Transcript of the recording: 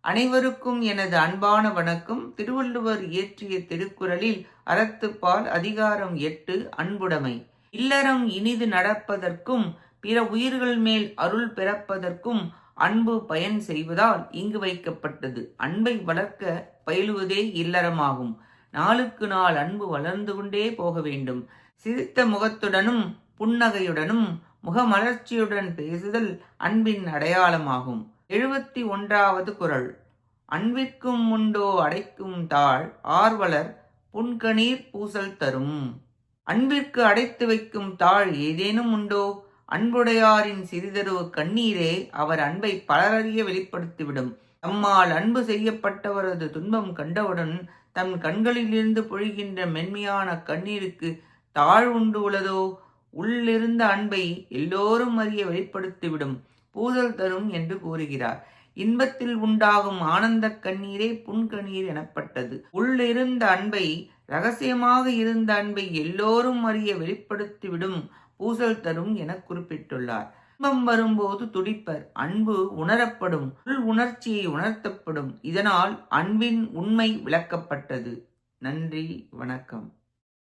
அனைவருக்கும் எனது அன்பான வணக்கம். திருவள்ளுவர் இயற்றிய திருக்குறளில் அறத்துப்பால் அதிகாரம் 8 அன்புடைமை. இல்லறம் இனிது நடப்பதற்கும் பிற உயிர்கள் மேல் அருள் பிறப்பதற்கும் அன்பு பயன் செய்வதால் இங்கு வைக்கப்பட்டது. அன்பை வளர்க்க பயிலுவதே இல்லறமாகும். நாளுக்கு நாள் அன்பு வளர்ந்து கொண்டே போக வேண்டும். சிரித்த முகத்துடனும் புன்னகையுடனும் முகமலர்ச்சியுடன் பேசுதல் அன்பின் அடையாளமாகும். 71வது குறள். அன்பிற்கும் உண்டோ அடைக்கும் தாழ் ஆர்வலர் புன்கணீர் பூசல் தரும். அன்பிற்கு அடைத்து வைக்கும் தாழ் ஏதேனும் உண்டோ? அன்புடையாரின் சிறிதரு கண்ணீரே அவர் அன்பை பலரறிய வெளிப்படுத்திவிடும். தம்மால் அன்பு செய்யப்பட்டவரது துன்பம் கண்டவுடன் தம் கண்களிலிருந்து பொழிகின்ற மென்மையான கண்ணீருக்கு தாழ் உண்டு உள்ளதோ? உள்ளிருந்த அன்பை எல்லோரும் அறிய வெளிப்படுத்திவிடும், பூதல் தரும் என்று கூறுகிறார். இன்பத்தில் உண்டாகும் ஆனந்த கண்ணீரே புன்கண்ணீர் எனப்பட்டது. உள்ளிருந்த அன்பை, இரகசியமாக இருந்த அன்பை எல்லோரும் அறிய வெளிப்படுத்திவிடும், பூசல் தரும் என குறிப்பிட்டுள்ளார். இன்பம் வரும்போது துடிப்பர், அன்பு உணரப்படும், உள் உணர்ச்சியை உணர்த்தப்படும். இதனால் அன்பின் உண்மை விளக்கப்பட்டது. நன்றி, வணக்கம்.